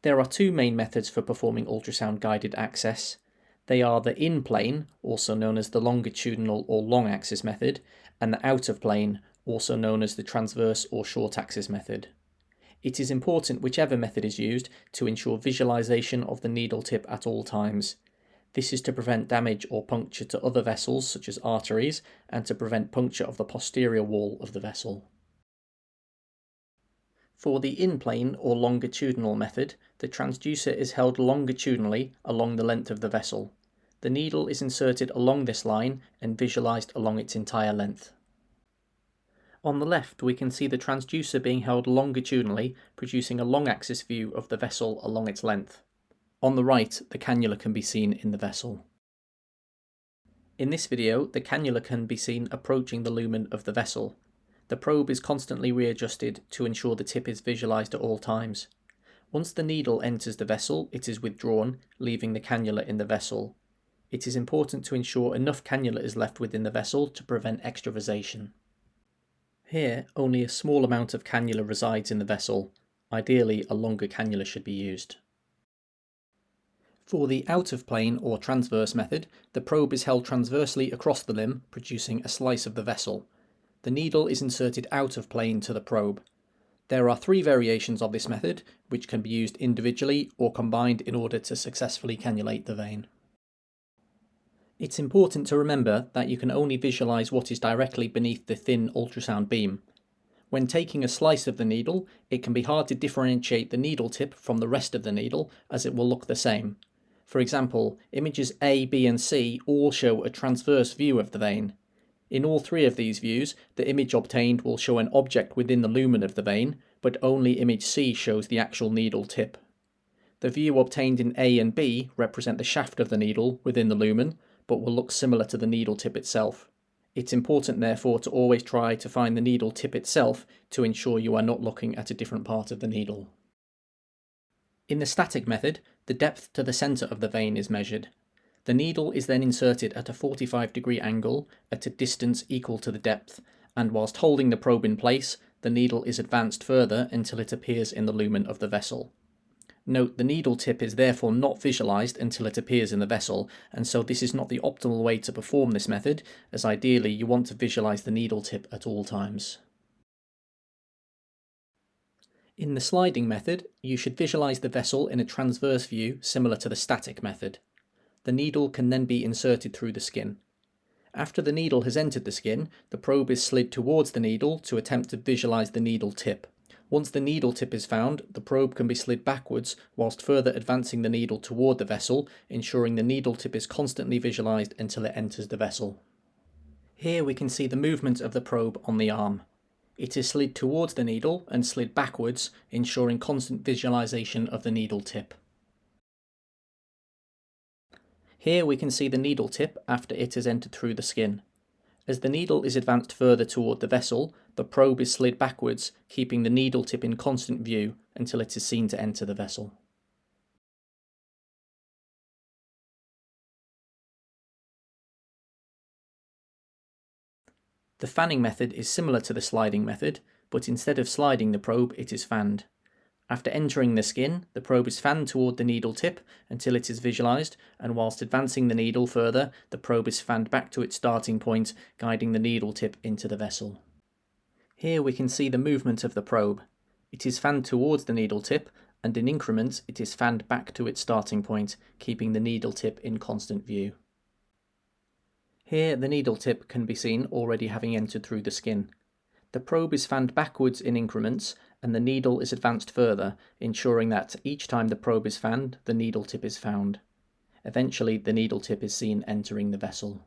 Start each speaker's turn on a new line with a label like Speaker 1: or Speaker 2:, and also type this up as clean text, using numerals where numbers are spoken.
Speaker 1: There are two main methods for performing ultrasound-guided access. They are the in-plane, also known as the longitudinal or long axis method, and the out-of-plane, also known as the transverse or short axis method. It is important, whichever method is used, to ensure visualization of the needle tip at all times. This is to prevent damage or puncture to other vessels such as arteries, and to prevent puncture of the posterior wall of the vessel. For the in-plane or longitudinal method, the transducer is held longitudinally along the length of the vessel. The needle is inserted along this line and visualized along its entire length. On the left, we can see the transducer being held longitudinally, producing a long axis view of the vessel along its length. On the right, the cannula can be seen in the vessel. In this video, the cannula can be seen approaching the lumen of the vessel. The probe is constantly readjusted to ensure the tip is visualized at all times. Once the needle enters the vessel, it is withdrawn, leaving the cannula in the vessel. It is important to ensure enough cannula is left within the vessel to prevent extravasation. Here, only a small amount of cannula resides in the vessel. Ideally, a longer cannula should be used. For the out-of-plane or transverse method, the probe is held transversely across the limb, producing a slice of the vessel. The needle is inserted out of plane to the probe. There are three variations of this method, which can be used individually or combined in order to successfully cannulate the vein. It's important to remember that you can only visualize what is directly beneath the thin ultrasound beam. When taking a slice of the needle, it can be hard to differentiate the needle tip from the rest of the needle, as it will look the same. For example, images A, B and C all show a transverse view of the vein. In all three of these views, the image obtained will show an object within the lumen of the vein, but only image C shows the actual needle tip. The view obtained in A and B represent the shaft of the needle within the lumen, but will look similar to the needle tip itself. It's important, therefore, to always try to find the needle tip itself to ensure you are not looking at a different part of the needle. In the static method, the depth to the centre of the vein is measured. The needle is then inserted at a 45-degree angle at a distance equal to the depth, and whilst holding the probe in place, the needle is advanced further until it appears in the lumen of the vessel. Note, the needle tip is therefore not visualized until it appears in the vessel, and so this is not the optimal way to perform this method, as ideally you want to visualize the needle tip at all times. In the sliding method, you should visualize the vessel in a transverse view similar to the static method. The needle can then be inserted through the skin. After the needle has entered the skin, the probe is slid towards the needle to attempt to visualize the needle tip. Once the needle tip is found, the probe can be slid backwards whilst further advancing the needle toward the vessel, ensuring the needle tip is constantly visualized until it enters the vessel. Here we can see the movement of the probe on the arm. It is slid towards the needle and slid backwards, ensuring constant visualization of the needle tip. Here we can see the needle tip after it has entered through the skin. As the needle is advanced further toward the vessel, the probe is slid backwards, keeping the needle tip in constant view until it is seen to enter the vessel. The fanning method is similar to the sliding method, but instead of sliding the probe, it is fanned. After entering the skin, the probe is fanned toward the needle tip until it is visualized, and whilst advancing the needle further, the probe is fanned back to its starting point, guiding the needle tip into the vessel. Here we can see the movement of the probe. It is fanned towards the needle tip, and in increments it is fanned back to its starting point, keeping the needle tip in constant view. Here the needle tip can be seen already having entered through the skin. The probe is fanned backwards in increments, and the needle is advanced further, ensuring that each time the probe is fanned, the needle tip is found. Eventually, the needle tip is seen entering the vessel.